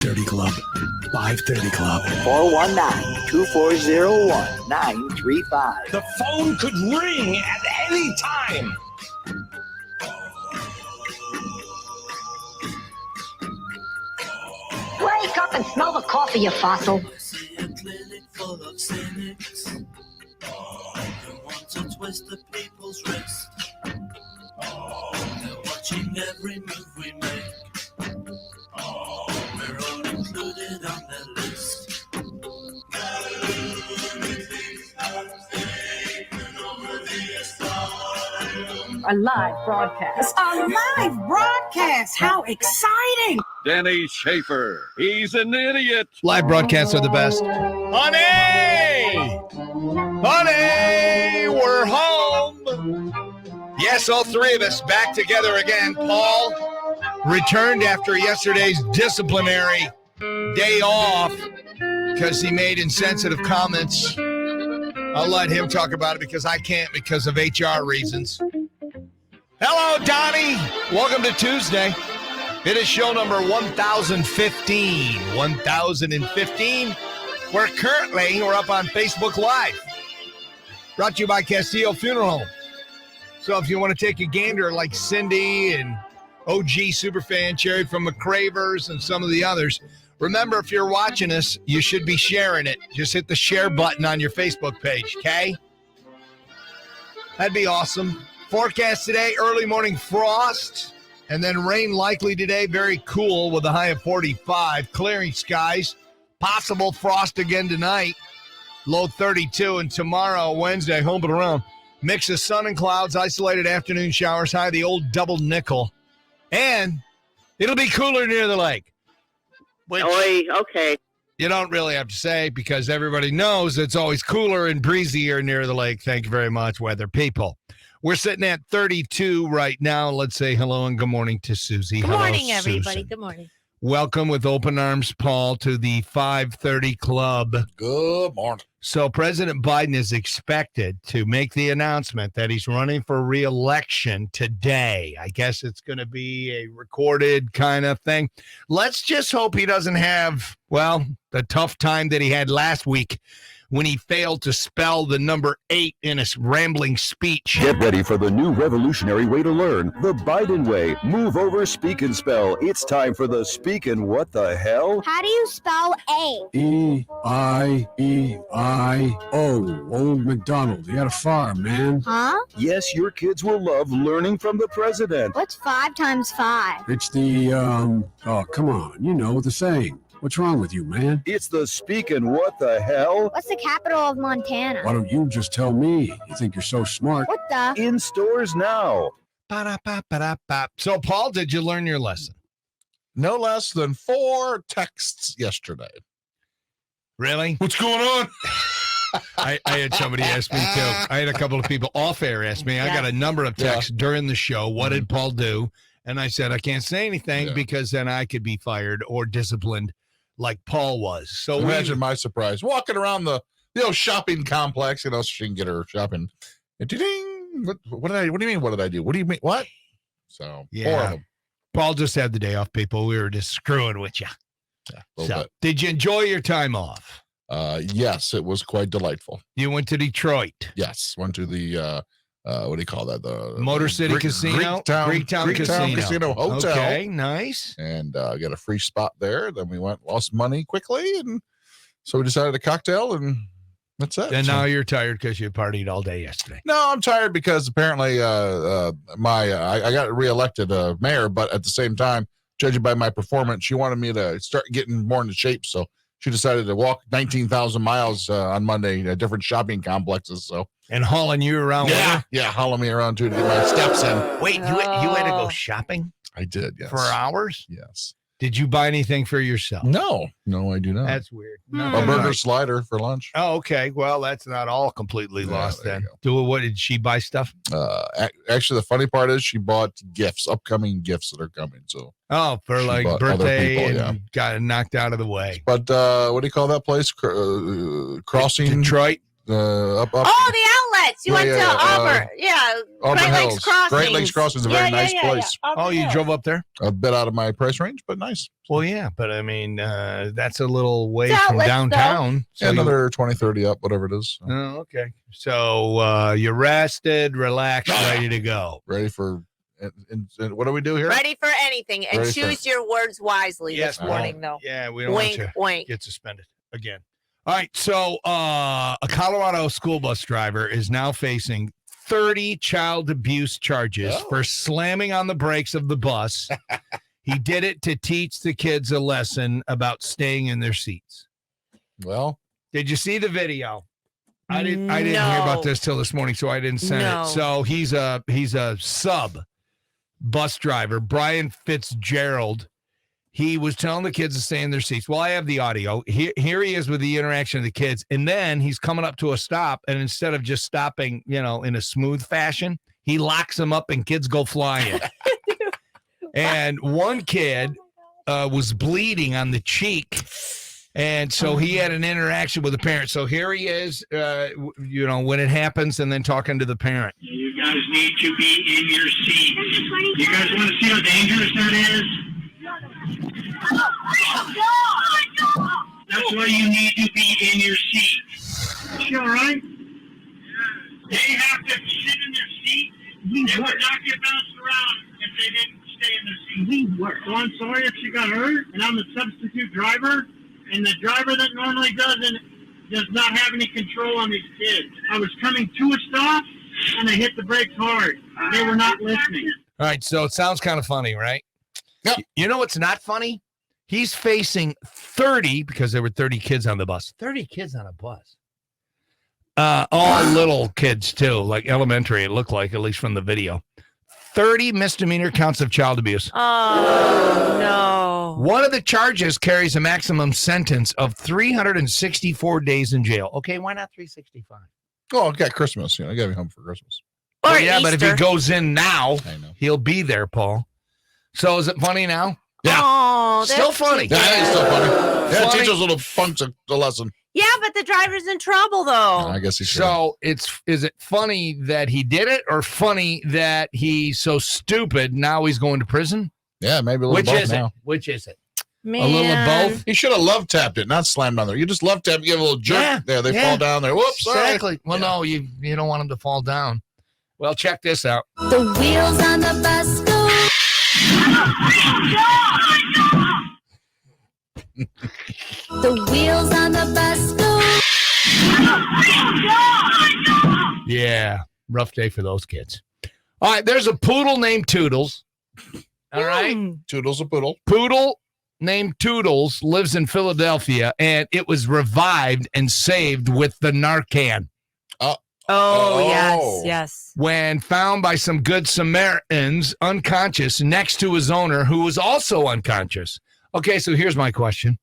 530 Club. 530 Club. 419-2401-935. The phone could ring at any time. Wake up and smell the coffee, you fossil. See a clinic full of cynics who want to twist the people's wrist. They're watching every move we make. We're all included on their list. A live broadcast. A live broadcast. How exciting. Denny Schaffer. He's an idiot. Live broadcasts are the best. Honey! Honey! We're home. Yes, all three of us back together again. Paul returned after yesterday's disciplinary day off because he made insensitive comments. I'll let him talk about it because I can't because of HR reasons. Hello, Donnie. Welcome to Tuesday. It is show number 1015. 1015. We're up on Facebook Live. Brought to you by Castillo Funeral Home. So if you want to take a gander like Cindy and OG Superfan Cherry from McCravers and some of the others, remember, if you're watching us, you should be sharing it. Just hit the share button on your Facebook page, okay? That'd be awesome. Forecast today, early morning frost, and then rain likely today. Very cool with a high of 45. Clearing skies. Possible frost again tonight. Low 32. And tomorrow, Wednesday, home and around. Mix of sun and clouds, isolated afternoon showers, high the old double nickel. And it'll be cooler near the lake. Which okay. You don't really have to say because everybody knows it's always cooler and breezier near the lake. Thank you very much, weather people. We're sitting at 32 right now. Let's say hello and good morning to Suzie. Good morning, hello, everybody. Susan. Good morning. Welcome with open arms, Paul, to the 530 Club. Good morning. So President Biden is expected to make the announcement that he's running for re-election today. I guess it's going to be a recorded kind of thing. Let's just hope he doesn't have, well, the tough time that he had last week when he failed to spell the number 8 in his rambling speech. Get ready for the new revolutionary way to learn, the Biden way. Move over, speak and spell. It's time for the Speak and What the Hell? How do you spell A? E-I-E-I-O. Old MacDonald. He had a farm, man. Huh? Yes, your kids will love learning from the president. What's 5 times 5? It's the, oh, come on. You know the saying. What's wrong with you, man? It's the Speak and What the Hell? What's the capital of Montana? Why don't you just tell me? You think you're so smart. What the? In stores now. So, Paul, did you learn your lesson? No less than 4 texts yesterday. Really? What's going on? I had somebody ask me, too. I had a couple of people off air ask me. I got a number of texts during the show. What did Paul do? And I said, I can't say anything because then I could be fired or disciplined like Paul was. So imagine my surprise walking around the shopping complex, so she can get her shopping. And ding! What do you mean? What did I do? What do you mean? What? So 4 of them. Paul just had the day off, people. We were just screwing with you. Yeah, a little bit. Did you enjoy your time off? Yes, it was quite delightful. You went to Detroit. Yes, went to the what do you call that? The Motor City Casino? Greektown Casino Hotel. Okay, nice. And got a free spot there. Then we lost money quickly, and so we decided a cocktail, and that's it. And now you're tired because you partied all day yesterday. No, I'm tired because apparently I got reelected mayor, but at the same time, judging by my performance, she wanted me to start getting more into shape, so she decided to walk 19,000 miles on Monday at different shopping complexes. So and hauling you around. Yeah, hauling me around too to get my steps in. Wait, you had to go shopping? I did, yes. For hours? Yes. Did you buy anything for yourself? No, I do not. That's weird. A burger slider for lunch. Oh, okay. Well, that's not all completely lost then. What did she buy stuff? Actually, the funny part is she bought gifts, upcoming gifts that are coming. So for like birthday and got it knocked out of the way. But what do you call that place? Crossing Detroit. Up. Oh, the outlets. You went to Auburn. Auburn Great Hills. Lakes Crossing. Great Lakes Crossing is a very nice place. Oh, you drove up there? A bit out of my price range, but nice. Well, yeah, but I mean, that's a little way It's from outlets, downtown. So another 20, 30 up, whatever it is. Oh, okay. So you're rested, relaxed, ready to go. Ready for, and what do we do here? Ready for anything. And Ready choose your words wisely this morning, though. Yeah, we don't Wink, want you wink. get suspended again. All right, so a Colorado school bus driver is now facing 30 child abuse charges for slamming on the brakes of the bus. He did it to teach the kids a lesson about staying in their seats. Well, did you see the video? I didn't hear about this till this morning, so I didn't send it. So he's a sub bus driver, Brian Fitzgerald. He was telling the kids to stay in their seats. Well, I have the audio. Here he is with the interaction of the kids. And then he's coming up to a stop. And instead of just stopping, in a smooth fashion, he locks them up and kids go flying. And one kid was bleeding on the cheek. And so he had an interaction with the parent. So here he is, when it happens, and then talking to the parent. You guys need to be in your seats. You guys want to see how dangerous that is? That's why you need to be in your seat. Is she all right? They have to sit in their seat. They would not get bounced around if they didn't stay in their seat. We work. Well, I'm sorry if she got hurt, and I'm the substitute driver, and the driver that normally does not have any control on these kids. I was coming to a stop, and I hit the brakes hard. They were not listening. All right, so it sounds kind of funny, right? Yep. You know what's not funny? He's facing 30, because there were 30 kids on the bus. 30 kids on a bus. All little kids, too, like elementary, it looked like, at least from the video. 30 misdemeanor counts of child abuse. Oh, no. One of the charges carries a maximum sentence of 364 days in jail. Okay, why not 365? Oh, I got Christmas. I got to be home for Christmas. Or well, yeah, Easter. but if he goes in now, I know. he'll be there, Paul. So is it funny now? Yeah. Oh, still funny. Yeah, it's still funny. Yeah, Funny. teach those little punks a lesson. Yeah, but the driver's in trouble, though. I guess he should. So is it funny that he did it, or funny that he's so stupid now he's going to prison? Yeah, maybe a little both now. Which is it? Man. A little of both? He should have love tapped it, not slammed on there. You just love tap, you give a little jerk there. They fall down there. Whoops, exactly. Sorry. Well, no, you don't want them to fall down. Well, check this out. The wheels on the bus go. The wheels on the bus go. Yeah, rough day for those kids. All right, there's a poodle named Toodles. All right. Toodles a poodle. Poodle named Toodles lives in Philadelphia, and it was revived and saved with the Narcan. Yes. When found by some good Samaritans unconscious next to his owner, who was also unconscious. Okay, so here's my question.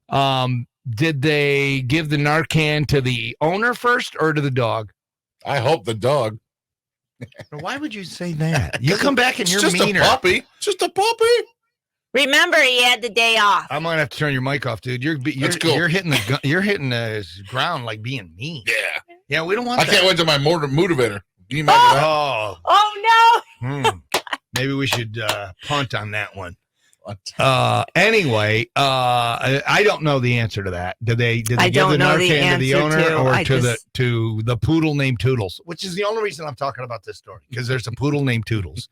Did they give the Narcan to the owner first or to the dog? I hope the dog. Why would you say that? You come back and you're just meaner. A puppy. Just a puppy. Remember, he had the day off. I'm gonna have to turn your mic off, dude. You're cool. You're hitting the ground like being mean. Yeah, we don't want. I can't wait to my motivator. Can you imagine that? Oh no. Maybe we should punt on that one. Anyway, I don't know the answer to that. Did they give the Narcan to the owner or to the poodle named Toodles? Which is the only reason I'm talking about this story, because there's a poodle named Toodles.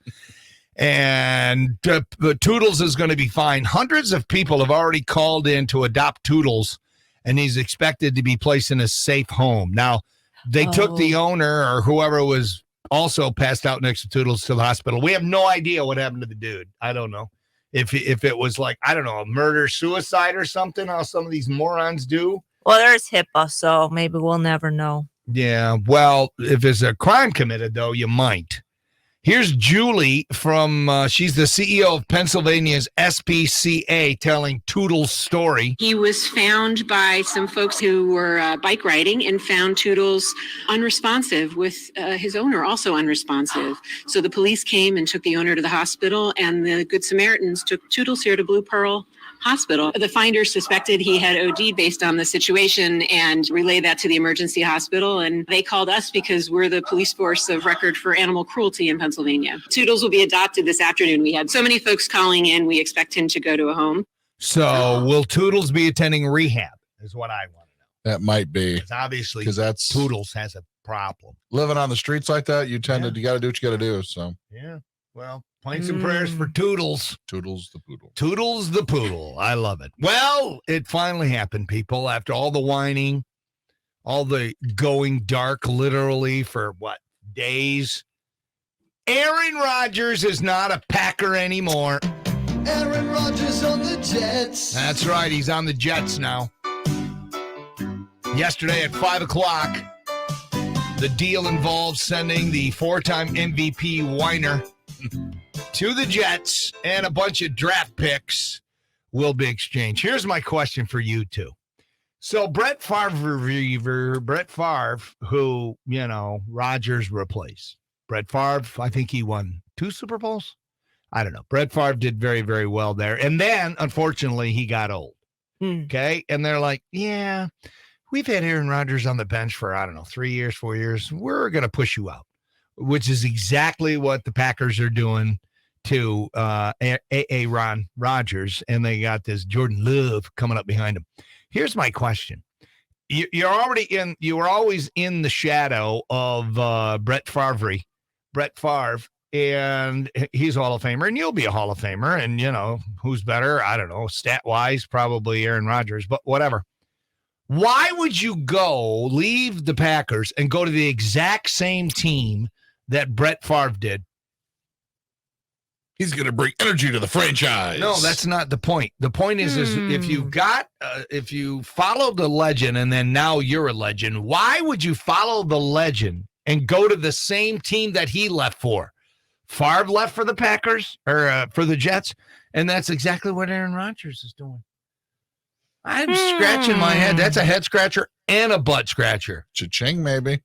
And the Toodles is going to be fine. Hundreds of people have already called in to adopt Toodles, and he's expected to be placed in a safe home. Now, they took the owner or whoever was also passed out next to Toodles to the hospital. We have no idea what happened to the dude. I don't know. If it was like, I don't know, a murder, suicide or something, how some of these morons do. Well, there's HIPAA, so maybe we'll never know. Yeah, well, if it's a crime committed, though, you might. Here's Julie from, she's the CEO of Pennsylvania's SPCA, telling Toodles' story. He was found by some folks who were bike riding and found Toodles unresponsive with his owner also unresponsive. So the police came and took the owner to the hospital, and the Good Samaritans took Toodles here to Blue Pearl hospital. The finder suspected he had OD based on the situation and relayed that to the emergency hospital. And they called us because we're the police force of record for animal cruelty in Pennsylvania. Toodles will be adopted this afternoon. We had so many folks calling in. We expect him to go to a home. So will Toodles be attending rehab is what I want to know. That might be. Obviously, because that's Toodles has a problem. Living on the streets like that, you tend to, you got to do what you got to do. So, yeah. Well, points and prayers for Toodles. Toodles the poodle. Toodles the poodle. I love it. Well, it finally happened, people. After all the whining, all the going dark literally for days. Aaron Rodgers is not a Packer anymore. Aaron Rodgers on the Jets. That's right. He's on the Jets now. Yesterday at 5 o'clock, the deal involves sending the 4-time MVP whiner to the Jets, and a bunch of draft picks will be exchanged. Here's my question for you two. So Brett Favre, who, Rodgers replaced. Brett Favre, I think he won 2 Super Bowls. I don't know. Brett Favre did very, very well there. And then, unfortunately, he got old. Okay? And they're like, yeah, we've had Aaron Rodgers on the bench for, 3 years, 4 years. We're going to push you out, which is exactly what the Packers are doing to Aaron Rodgers. And they got this Jordan Love coming up behind him. Here's my question. You were always in the shadow of Brett Favre, and he's a Hall of Famer, and you'll be a Hall of Famer. And, who's better? I don't know. Stat-wise, probably Aaron Rodgers, but whatever. Why would you leave the Packers and go to the exact same team that Brett Favre did? He's going to bring energy to the franchise. No, that's not the point. The point is if you followed the legend and then now you're a legend, why would you follow the legend and go to the same team that he left for? Favre left for the Packers or for the Jets, and that's exactly what Aaron Rodgers is doing. I'm scratching my head. That's a head scratcher and a butt scratcher. Cha-ching, maybe.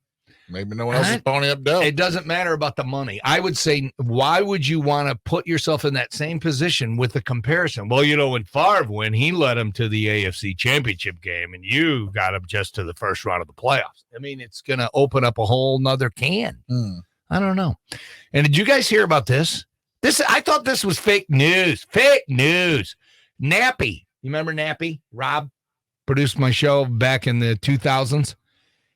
Maybe no one else is pony up dough. It doesn't matter about the money. I would say, why would you want to put yourself in that same position with the comparison? Well, when Favre went, he led him to the AFC Championship game, and you got him just to the first round of the playoffs. I mean, it's going to open up a whole nother can. I don't know. And did you guys hear about this? I thought this was fake news. Fake news. Nappy. You remember Nappy? Rob produced my show back in the 2000s.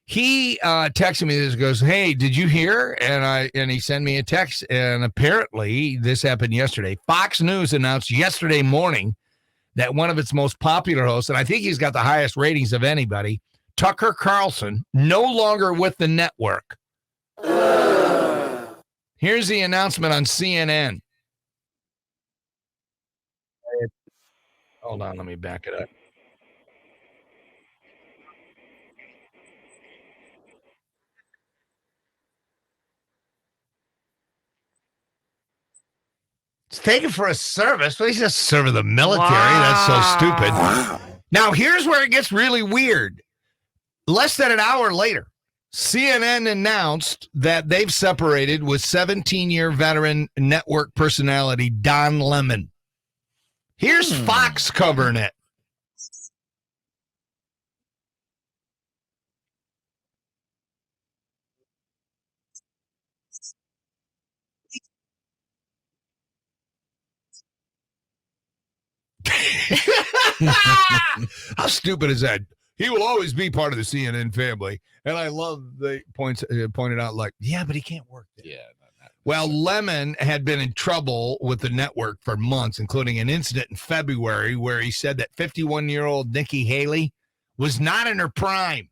He texted me this, goes, hey, did you hear? And he sent me a text, and apparently this happened yesterday. Fox News announced yesterday morning that one of its most popular hosts, and I think he's got the highest ratings of anybody, Tucker Carlson, no longer with the network. Here's the announcement on CNN. Hold on, let me back it up. It's taken for a service. Well, he's just serving the military. Wow. That's so stupid. Now, here's where it gets really weird. Less than an hour later, CNN announced that they've separated with 17-year veteran network personality Don Lemon. Here's Fox covering it. How stupid is that? He will always be part of the CNN family. And I love the pointed out like, yeah, but he can't work there. Yeah. Well, Lemon had been in trouble with the network for months, including an incident in February where he said that 51-year-old Nikki Haley was not in her prime.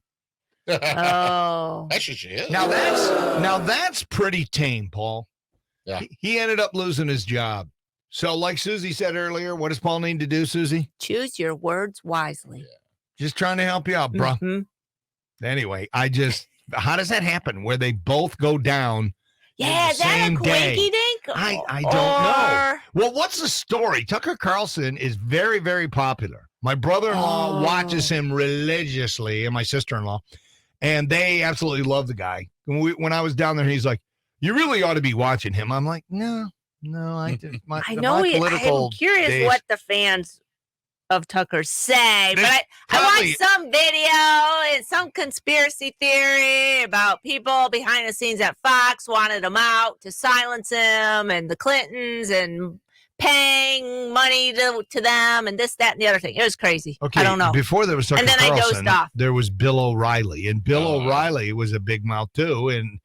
Oh. Actually, she is. Now that's pretty tame, Paul. Yeah. He ended up losing his job. So like Suzie said earlier, what does Paul need to do, Suzie? Choose your words wisely. Yeah. Just trying to help you out, bro. Mm-hmm. Anyway, how does that happen where they both go down? Yeah, is that a quinky dink? I don't know. Well, what's the story? Tucker Carlson is very, very popular. My brother-in-law watches him religiously, and my sister-in-law, and they absolutely love the guy. When I was down there, he's like, "You really ought to be watching him." I'm like, "No, I just." I'm curious what the fans of Tucker say, but I watched some video and some conspiracy theory about people behind the scenes at Fox wanted him out to silence him, and the Clintons and paying money to them and this, that, and the other thing. It was crazy. Okay, I don't know. Before there was Tucker and then Carlson, I dozed off. there was Bill O'Reilly, and Bill O'Reilly was a big mouth too, and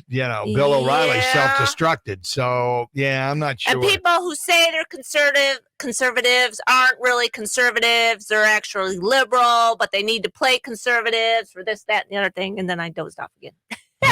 Bill O'Reilly self-destructed. So I'm not sure. And people who say they're conservatives aren't really conservatives. They're actually liberal, but they need to play conservatives for this, that, and the other thing. And then I dozed off again.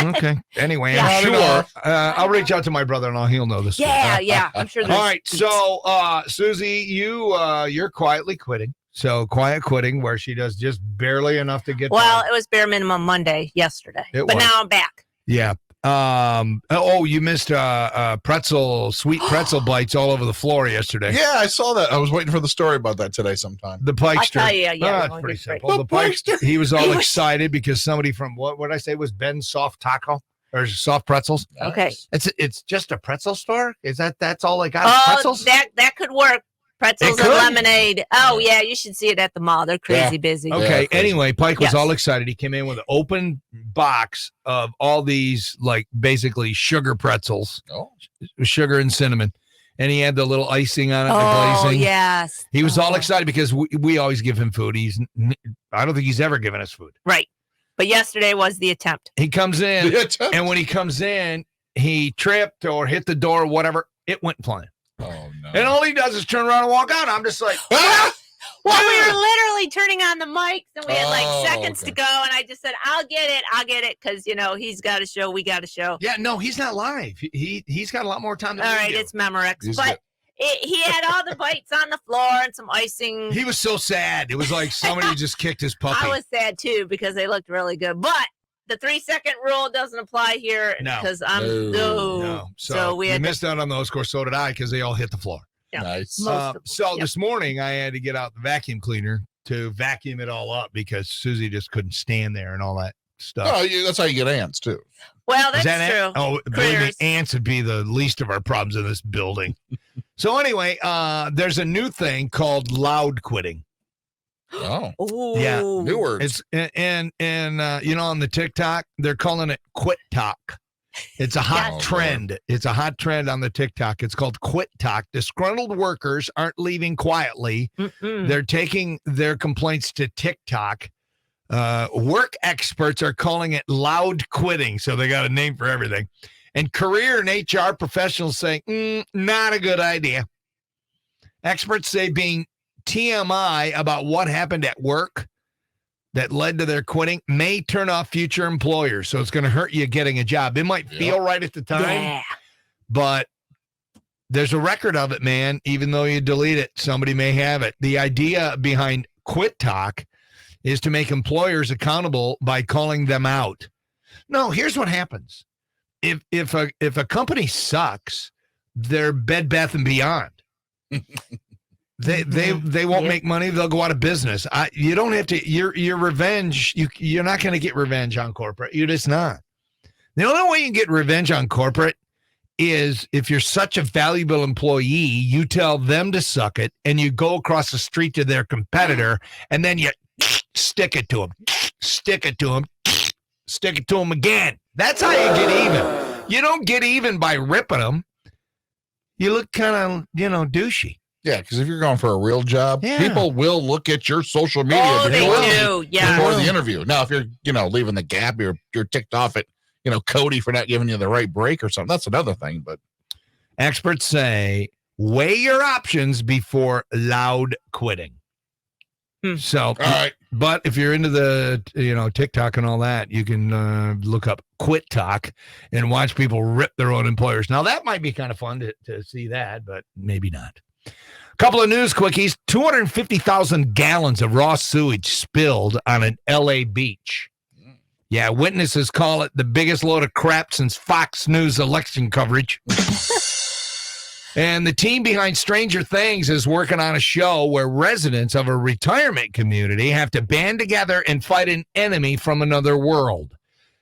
Okay. Anyway, I'm sure I'll reach out to my brother-in-law. He'll know this. Yeah. I'm sure. All right. So, Suzie, you're quietly quitting. So quiet quitting, where she does just barely enough to get. Well, it was bare minimum Monday yesterday, but now I'm back. Yeah. You missed sweet pretzel bites all over the floor yesterday. Yeah, I saw that. I was waiting for the story about that today sometime. The Pikester. I'll tell you, It's pretty simple. The Pikester. He was all excited because somebody from what did I say was Ben's Soft Taco or Soft Pretzels. Okay. It's just a pretzel store? That's all they got? Oh, pretzels? that could work. Pretzels and lemonade. Oh, yeah, you should see it at the mall. They're crazy busy. Okay, anyway, Pike was all excited. He came in with an open box of all these, like, basically sugar pretzels, sugar and cinnamon. And he had the little icing on it, the glazing. Yes. He was all excited because we always give him food. I don't think he's ever given us food. Right. But yesterday was the attempt. He comes in, and when he comes in, he tripped or hit the door or whatever. It went flying. Oh, no. And all he does is turn around and walk out. I'm just like, Well, we were literally turning on the mics, and we had seconds to go, and I just said, I'll get it, because, he's got a show, we got a show. Yeah, no, he's not live. He's got a lot more time than all we right, do. it's Memorex. But he had all the bites on the floor and some icing. He was so sad. It was like somebody just kicked his puppy. I was sad, too, because they looked really good. But the 3-second rule doesn't apply here because I'm no. So we missed out on those. Of course, so did I, because they all hit the floor. Yeah. Nice. This morning I had to get out the vacuum cleaner to vacuum it all up because Suzie just couldn't stand there and all that stuff. Oh, that's how you get ants too. Well, that's true. Oh, believe me, ants would be the least of our problems in this building. So anyway, there's a new thing called loud quitting. Oh, ooh. Yeah, new words. It's and on the TikTok they're calling it quit talk. It's a hot trend. It's a hot trend on the TikTok. It's called quit talk. Disgruntled workers aren't leaving quietly. They're taking their complaints to TikTok. Work experts are calling it loud quitting. So they got a name for everything. And career and HR professionals saying, not a good idea. Experts say being TMI about what happened at work that led to their quitting may turn off future employers. So it's going to hurt you getting a job. It might feel right at the time, but there's a record of it, man. Even though you delete it, somebody may have it. The idea behind quit talk is to make employers accountable by calling them out. No, here's what happens. If a company sucks, they're Bed Bath and Beyond. They won't make money. They'll go out of business. You don't have to. Your revenge. You're not going to get revenge on corporate. You're just not. The only way you can get revenge on corporate is if you're such a valuable employee, you tell them to suck it, and you go across the street to their competitor, and then you stick it to them, stick it to them, stick it to them again. That's how you get even. You don't get even by ripping them. You look kind of, douchey. Yeah, because if you're going for a real job, people will look at your social media before the interview. Now, if you're, leaving the gap, you're ticked off at, Cody for not giving you the right break or something. That's another thing. But experts say weigh your options before loud quitting. So, all right. But if you're into the, TikTok and all that, you can look up quit talk and watch people rip their own employers. Now, that might be kind of fun to see that, but maybe not. Couple of news quickies. 250,000 gallons of raw sewage spilled on an L.A. beach. Yeah, witnesses call it the biggest load of crap since Foxnews election coverage. And the team behind Stranger Things is working on a show where residents of a retirement community have to band together and fight an enemy from another world.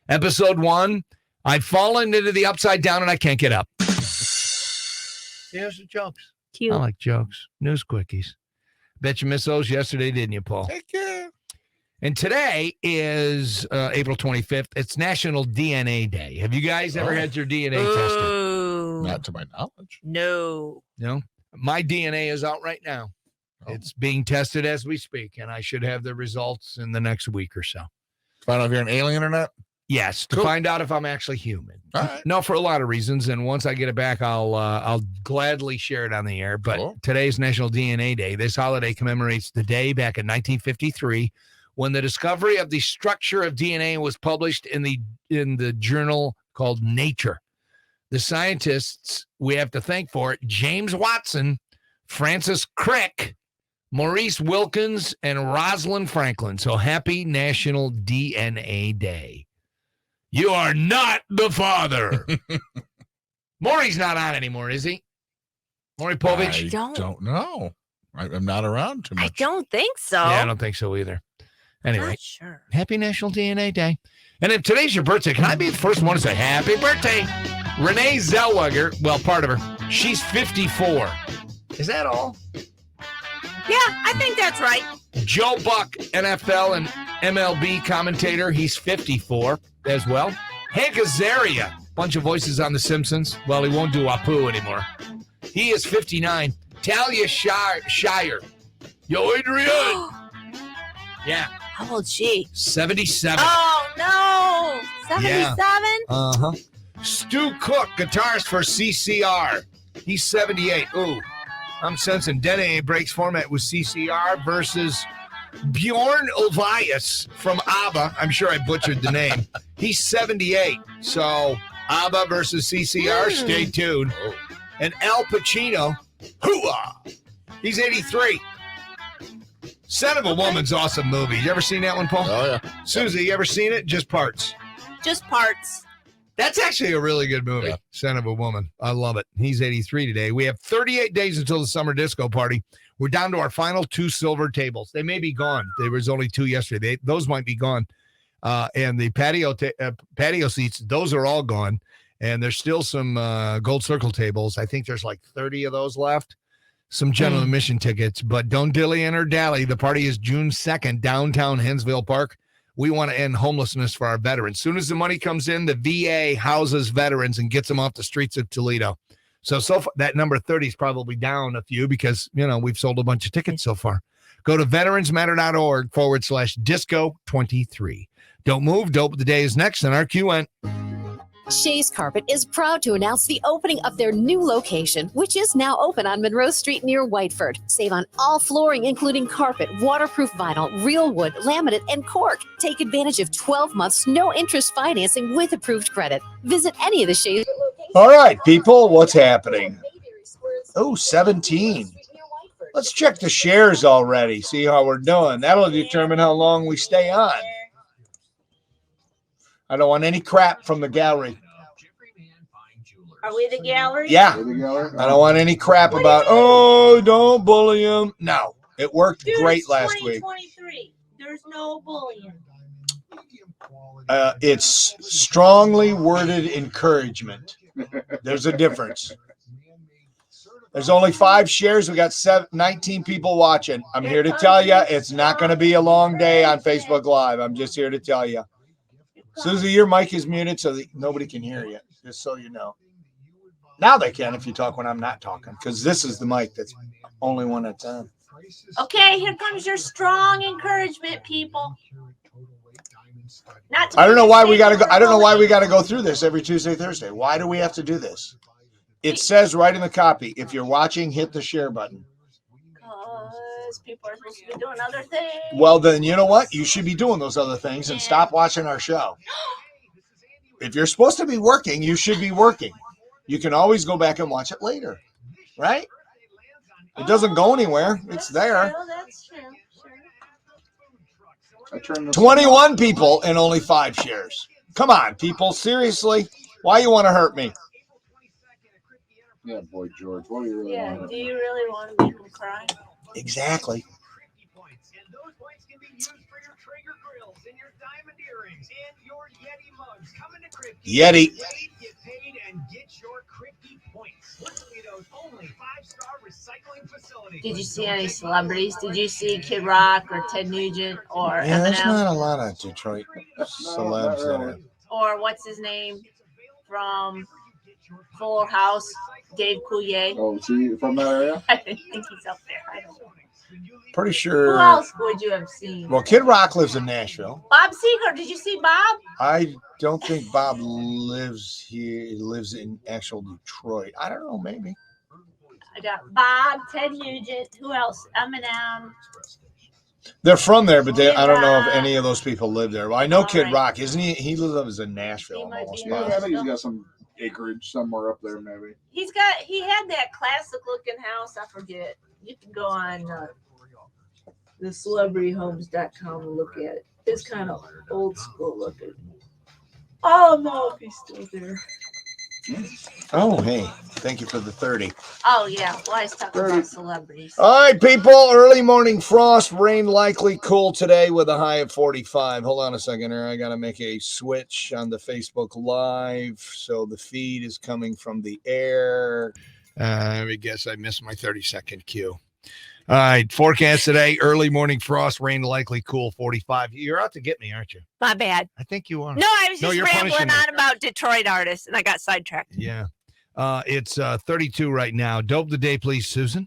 Episode 1, I've fallen into the upside down and I can't get up. Here's the jokes. Cute. I like jokes. News quickies. Bet you missed those yesterday, didn't you, Paul? Heck yeah. And today is April 25th. It's National DNA Day. Have you guys ever had your DNA tested? Not to my knowledge. No. No? My DNA is out right now. It's being tested as we speak, and I should have the results in the next week or so. Find out if you're an alien or not? Yes, to find out if I'm actually human. All right. No, for a lot of reasons, and once I get it back, I'll gladly share it on the air. But today's National DNA Day. This holiday commemorates the day back in 1953 when the discovery of the structure of DNA was published in the journal called Nature. The scientists we have to thank for it: James Watson, Francis Crick, Maurice Wilkins, and Rosalind Franklin. So happy National DNA Day. You are not the father. Maury's not on anymore, is he? Maury Povich? I don't know. I'm not around too much. I don't think so. Yeah, I don't think so either. Anyway, Not sure. happy National DNA Day. And if today's your birthday, can I be the first one to say happy birthday? Renee Zellweger, well, part of her, she's 54. Is that all? Yeah, I think that's right. Joe Buck, NFL and MLB commentator, he's 54 as well. Hank Azaria, bunch of voices on The Simpsons. Well, he won't do Apu anymore. He is 59. Talia Shire. Yo, Adrian. Yeah. How old's she? 77. Oh, no. 77? Uh-huh. Stu Cook, guitarist for CCR. He's 78. Ooh, I'm sensing Denny breaks format with CCR versus Bjorn Ulvaeus from ABBA. I'm sure I butchered the name. He's 78. So ABBA versus CCR. Stay tuned. And Al Pacino, hoo-ah, he's 83. Son of a Woman's awesome movie. You ever seen that one, Paul? Oh, yeah. Suzie, you ever seen it? Just parts. Just parts. That's actually a really good movie. Yeah. Son of a Woman. I love it. He's 83 today. We have 38 days until the summer disco party. We're down to our final 2 silver tables. They may be gone. There was only 2 yesterday. Those might be gone. And the patio seats, those are all gone. And there's still some gold circle tables. I think there's like 30 of those left. Some general admission tickets, but don't dilly or dally. The party is June 2nd, downtown Hensville Park. We want to end homelessness for our veterans. As soon as the money comes in, the VA houses veterans and gets them off the streets of Toledo. So far, that number 30 is probably down a few because, we've sold a bunch of tickets so far. Go to veteransmatter.org/disco23. Don't move. Dope of the Day is next on RQN. Shays Carpet is proud to announce the opening of their new location, which is now open on Monroe Street near Whiteford. Save on all flooring, including carpet, waterproof vinyl, real wood, laminate, and cork. Take advantage of 12 months, no interest financing with approved credit. Visit any of the Shays locations. All right, people, what's happening? Oh, 17. Let's check the shares already, see how we're doing. That'll determine how long we stay on. I don't want any crap from the gallery. Are we the gallery? Yeah. I don't want any crap about, don't bully him. No, it worked great last week. 2023. There's no bullying. It's strongly worded encouragement. There's a difference. There's only 5 shares. We got 19 people watching. I'm here to tell you, it's not going to be a long day on Facebook Live. I'm just here to tell you. Suzie, your mic is muted so that nobody can hear you, just so you know. Now they can if you talk when I'm not talking, because this is the mic that's only one at a time. Okay, here comes your strong encouragement, people. I don't know why we got to go. I don't know why we got to go through this every Tuesday, Thursday. Why do we have to do this? It says right in the copy, if you're watching, hit the share button. Because people are supposed to be doing other things. Well, then you know what? You should be doing those other things and stop watching our show. If you're supposed to be working, you should be working. You can always go back and watch it later, right? It doesn't go anywhere. It's there. That's true. 21 people and only 5 shares. Come on, people. Seriously? Why you want to hurt me? Yeah, boy, George. What do you really want? Do you really want to make them cry? Exactly. Yeti. Did you see any celebrities? Did you see Kid Rock or Ted Nugent or Yeah, there's Eminem? not a lot of Detroit celebs there. Or what's his name from Full House? Dave Coulier. Oh, see, from that area? I think he's up there. I don't know. Pretty sure. Who else would you have seen? Well, Kid Rock lives in Nashville. Bob Seger. Did you see Bob? I don't think Bob lives here. He lives in actual Detroit. I don't know, maybe. I got Bob, Ted Nugent. Who else? Eminem. They're from there, but I don't know if any of those people live there. Well, I know Kid Rock, isn't he? He lives in Nashville. Yeah, I think he's got some acreage somewhere up there, maybe. He had that classic looking house. I forget. You can go on the celebrityhomes.com and look at it. It's kind of old school looking. Oh no, if he's still there. Oh, hey, thank you for the 30. Oh yeah, well, I was talking about celebrities. All right, people, early morning frost, rain likely, cool today with a high of 45. Hold on a second here. I got to make a switch on the Facebook Live. So the feed is coming from the air. I guess I missed my 30-second cue. All right, forecast today, early morning frost, rain likely, cool, 45. You're out to get me, aren't you? My bad. I think you are. No, I was just you're rambling punishing me. on about Detroit artists, and I got sidetracked. Yeah. It's 32 right now. Dope of the day, please, Susan.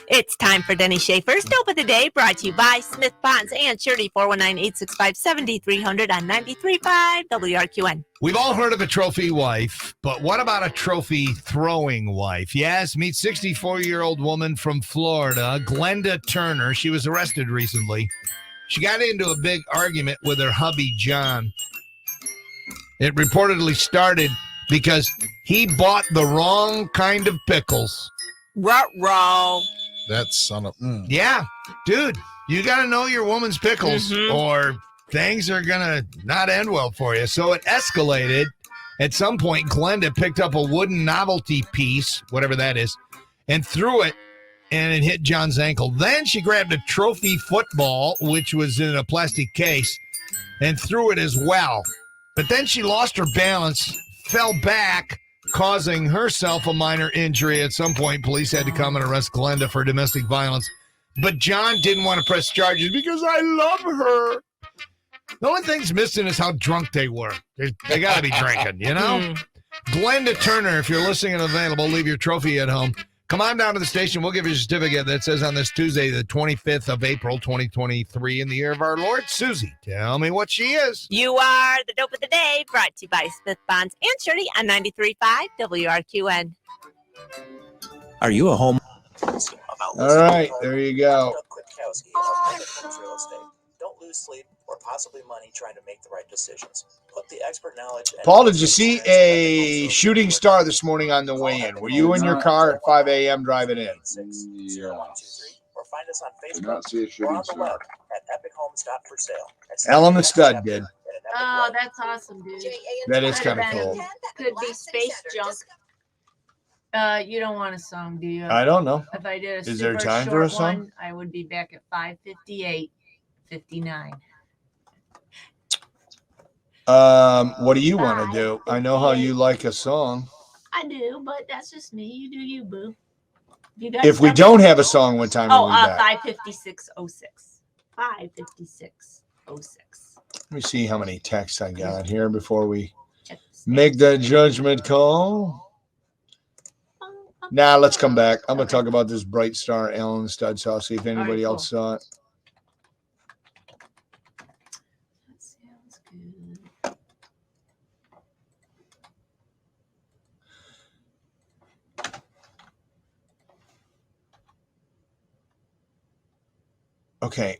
It's time for Denny Schaffer's Dope of the Day, brought to you by Smith Bonds and Shirley, 419-865-7300 on 93.5 WRQN. We've all heard of a trophy wife, but what about a trophy throwing wife? Yes, meet 64-year-old woman from Florida, Glenda Turner. She was arrested recently. She got into a big argument with her hubby, John. It reportedly started because he bought the wrong kind of pickles. Ruh-roh. That's son of. Yeah, dude, you got to know your woman's pickles or things are going to not end well for you. So it escalated. At some point, Glenda picked up a wooden novelty piece, whatever that is, and threw it, and it hit John's ankle. Then she grabbed a trophy football, which was in a plastic case, and threw it as well. But then she lost her balance, fell back, causing herself a minor injury. At some point, police had to come and arrest Glenda for domestic violence. But John didn't want to press charges because I love her. The only thing's missing is how drunk they were. They got to be drinking, you know? Glenda Turner, if you're listening and available, leave your trophy at home. Come on down to the station. We'll give you a certificate that says on this Tuesday, the 25th of April, 2023, in the year of our Lord. Susie, tell me what she is. You are the Dope of the Day, brought to you by Smith Bonds and Shirley on 93.5 WRQN. Are you a home? All right, there you go. Don't lose sleep or possibly money trying to make the right decisions. Put the expert knowledge. Paul, did you see a shooting star this morning on the way in? Were you in your car at 5 a.m. driving in? Yeah. Or find us on Did Facebook not see a or shooting on the star. web at epichomes.forsale. Ellen the Stud did. Oh, that's awesome, dude. That is kind of cool. Could be space junk. You don't want a song, do you? I don't know. If I did a Is there super time for short a song? one, I would be back at 5:58:59. What do you want to do? I know how you like a song. I do, but that's just me. You do you, boo. You If we don't have a song, what time are we back? 5:56:06. 5:56:06. Let me see how many texts I got here before we make that judgment call. Now let's come back. I'm going to talk about this bright star, Ellen Stud. So I'll see if anybody else saw it. Okay.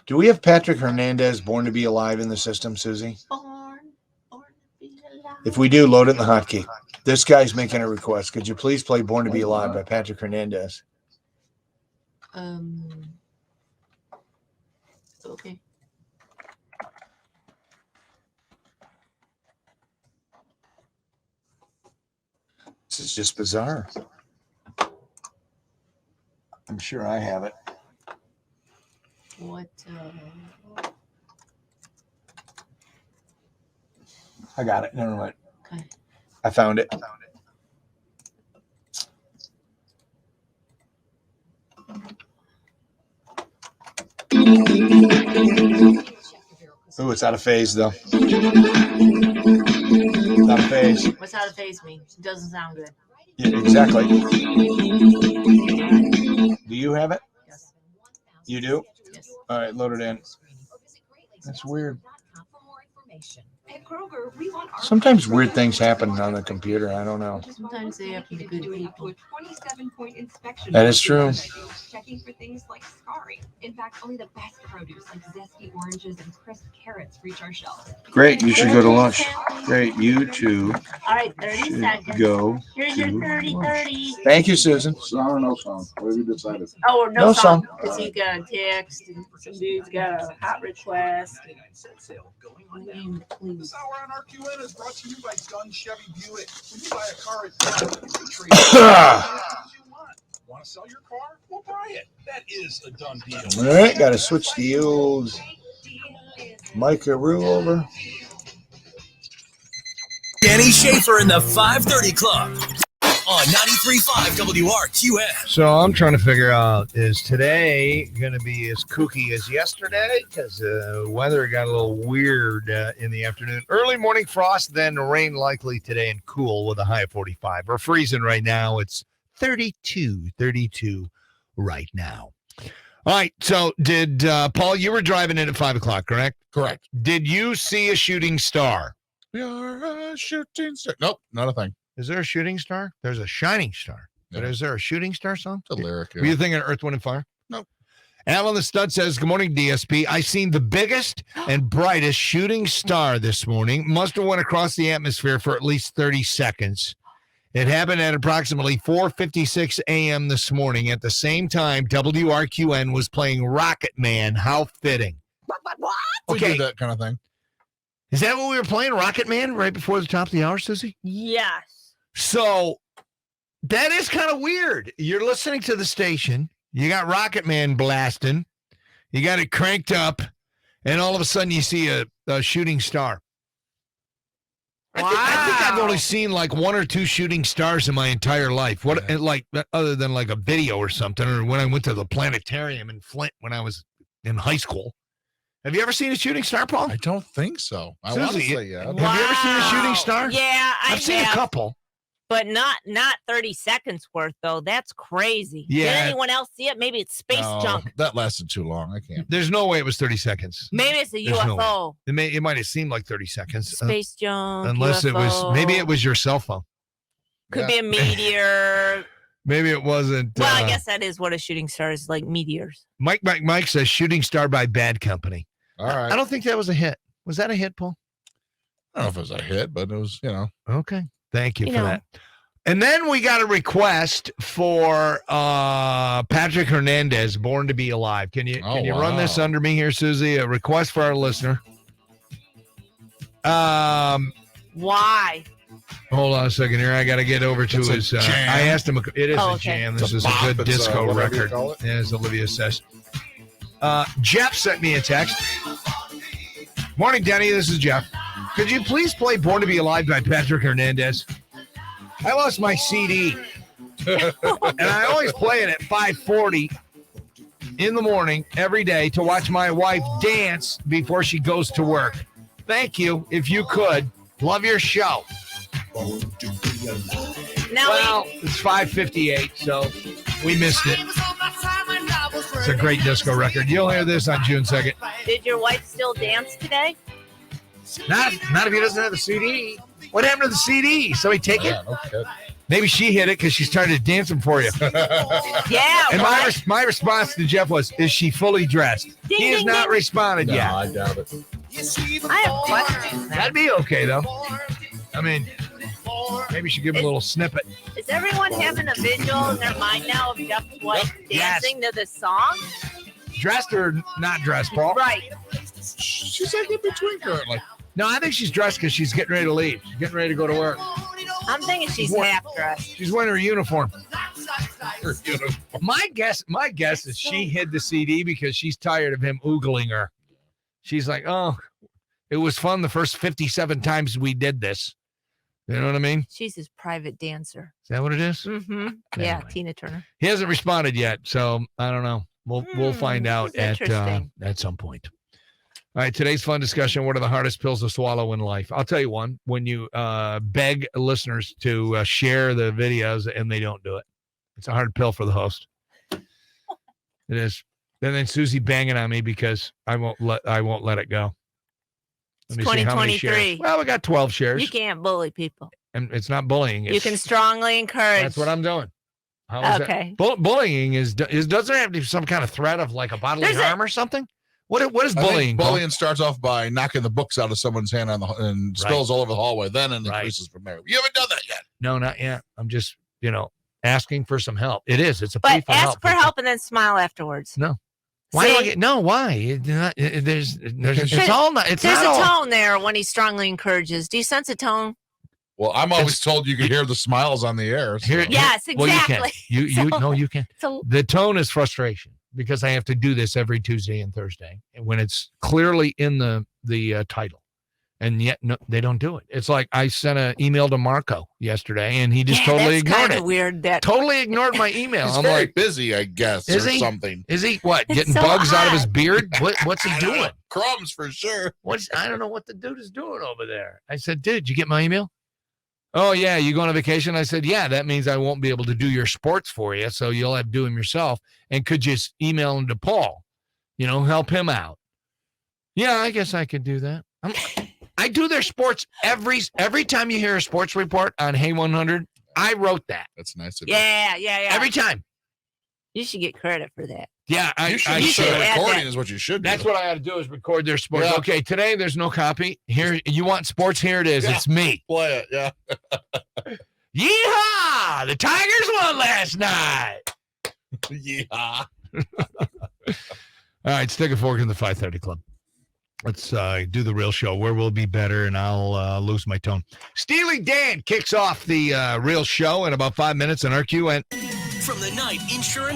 Do we have Patrick Hernandez, Born to Be Alive, in the system, Susie? If we do, load it in the hotkey. This guy's making a request. Could you please play Born to Be Alive by Patrick Hernandez? Okay. This is just bizarre. I'm sure I have it. What? I got it. Never mind. Okay. I found it. Oh, it's out of phase though. It's out of phase. What's out of phase mean? It doesn't sound good. Yeah, exactly. Do you have it? Yes. You do? Yes. All right, load it in. That's weird. Sometimes weird things happen on the computer. I don't know. Sometimes they happen to good people. That is true. Checking for things like scarring. In fact, only the best produce like zesty oranges and crisp carrots reach our shelves. Great. You should go to lunch. Great. You too. All right, 30 seconds. Go. Here's your 30. Thank you, Susan. Song or no song? What have you decided? Oh, No no song. song. Because he got a text and some dude's got a hot request. This hour on RQN is brought to you by Gun Chevy Buick. When you buy a car, it's trade. Want to sell your car? We'll buy it. That is a done deal. All right, got to switch the old Micah-roo over. Denny Schaffer in the 530 Club on 93.5 WRQN. So I'm trying to figure out, is today going to be as kooky as yesterday? Because the weather got a little weird in the afternoon. Early morning frost, then rain likely today and cool with a high of 45. We're freezing right now. It's 32 right now. All right. So did Paul, you were driving in at 5 o'clock, correct? Correct. Did you see a shooting star? We are a shooting star. Nope, not a thing. Is there a shooting star? There's a shining star. But is there a shooting star song? It's a lyric. Were you thinking Earth, Wind, and Fire? Nope. Alan the Stud says, good morning, DSP. I seen the biggest and brightest shooting star this morning. Must have went across the atmosphere for at least 30 seconds. It happened at approximately 4:56 a.m. this morning. At the same time, WRQN was playing Rocket Man. How fitting. What? We Okay. do that kind of thing. Is that what we were playing, Rocket Man, right before the top of the hour, Susie? Yes. So that is kind of weird. You're listening to the station. You got Rocket Man blasting. You got it cranked up. And all of a sudden you see a shooting star. I think I've only seen like one or two shooting stars in my entire life. What, like, other than like a video or something, or when I went to the planetarium in Flint when I was in high school. Have you ever seen a shooting star, Paul? I don't think so. I want to say yeah. Have you ever seen a shooting star? Yeah, I've seen a couple. But not 30 seconds worth, though. That's crazy. Yeah. Did anyone else see it? Maybe it's space junk. That lasted too long. I can't. There's no way it was 30 seconds. Maybe it's a There's no UFO. way. It might have seemed like 30 seconds. Space junk. Unless UFO. maybe it was your cell phone. Could be a meteor. Maybe it wasn't. Well, I guess that is what a shooting star is, like meteors. Mike says shooting star by Bad Company. All right. I don't think that was a hit. Was that a hit, Paul? I don't know if it was a hit, but it was, Okay. Thank you You for know. that. And then we got a request for Patrick Hernandez, Born to Be Alive. Can you run this under me here, Susie? A request for our listener. Why? Hold on a second here. I got to get over to It's a his. jam. I asked him. It is Oh, a okay. jam. It's This a is bop. a good It's, disco whatever you record, call it. as Olivia says. Jeff sent me a text. Morning, Denny. This is Jeff. Could you please play Born to Be Alive by Patrick Hernandez? I lost my CD, and I always play it at 5:40 in the morning every day to watch my wife dance before she goes to work. Thank you. If you could. Love your show. Now, It's 5:58, so we missed it. It's a great disco record. You'll hear this on June 2nd. did your wife still dance today? Not if he doesn't have the CD. What happened to the CD? Somebody take it? Yeah, no kidding. Maybe she hit it because she started dancing for you. Yeah. And right? my response to Jeff was, is she fully dressed? Ding, He has ding, not ding. responded No, yet. I doubt it. I have questions now. That'd be okay, though. I mean, maybe you should give him a little snippet. Is everyone having a visual in their mind now of Jeff's wife Yes. dancing to the song? Dressed or not dressed, Paul? Right. She's like in between currently. No, I think she's dressed because she's getting ready to leave. She's getting ready to go to work. I'm thinking she's half dressed. She's wearing her uniform. her uniform. My guess is she hid the CD because she's tired of him oogling her. She's like, oh, it was fun the first 57 times we did this. You know what I mean? She's his private dancer. Is that what it is? Mm-hmm. Yeah, Anyway. Tina Turner. He hasn't responded yet, so I don't know. We'll find out at some point. All right, today's fun discussion. What are the hardest pills to swallow in life? I'll tell you one. When you beg listeners to share the videos and they don't do it. It's a hard pill for the host. It is. And then Susie banging on me because I won't let it go. It's 2023. Well, we got 12 shares. You can't bully people. And it's not bullying. You can strongly encourage. That's what I'm doing. How is okay. That? Bullying doesn't have to be some kind of threat of like a bodily harm or something. What is bullying? Bullying starts off by knocking the books out of someone's hand and spills all over the hallway. Then it increases from there. You haven't done that yet. No, not yet. I'm just asking for some help. It's a plea but for ask help. for help and then smile afterwards. No. Why do I get no? Why? There's it's all not. It's there's not a all. tone there when he strongly encourages. Do you sense a tone? Well, I'm always told you can hear the smiles on the air. So. Yes, exactly. Well, you can't. The tone is frustration because I have to do this every Tuesday and Thursday, and when it's clearly in the title, and yet they don't do it. It's like I sent an email to Marco yesterday, and he just totally ignored it. Weird. Totally ignored my email. He's I'm very like, busy, I guess, is or he? something. Is he what? It's Getting so bugs out of his odd. beard? What's he doing? Crumbs for sure. I don't know what the dude is doing over there. I said, dude, you get my email? Oh, yeah, you going on vacation? I said, yeah, that means I won't be able to do your sports for you, so you'll have to do them yourself. And could you email him to Paul? Help him out. Yeah, I guess I could do that. I do their sports every time you hear a sports report on Hey 100. I wrote that. That's nice of you. Yeah. Every time. You should get credit for that. Yeah, you should recording is what you should do. That's what I had to do is record their sports. Yeah. Okay, today there's no copy. Here, you want sports? Here it is. Yeah. It's me. Play it, yeah. Yeehaw! The Tigers won last night. Yeah. All right, stick a fork in the 530 Club. Let's do the real show where we'll be better, and I'll lose my tone. Steely Dan kicks off the real show in about 5 minutes on RQN. From the night insurance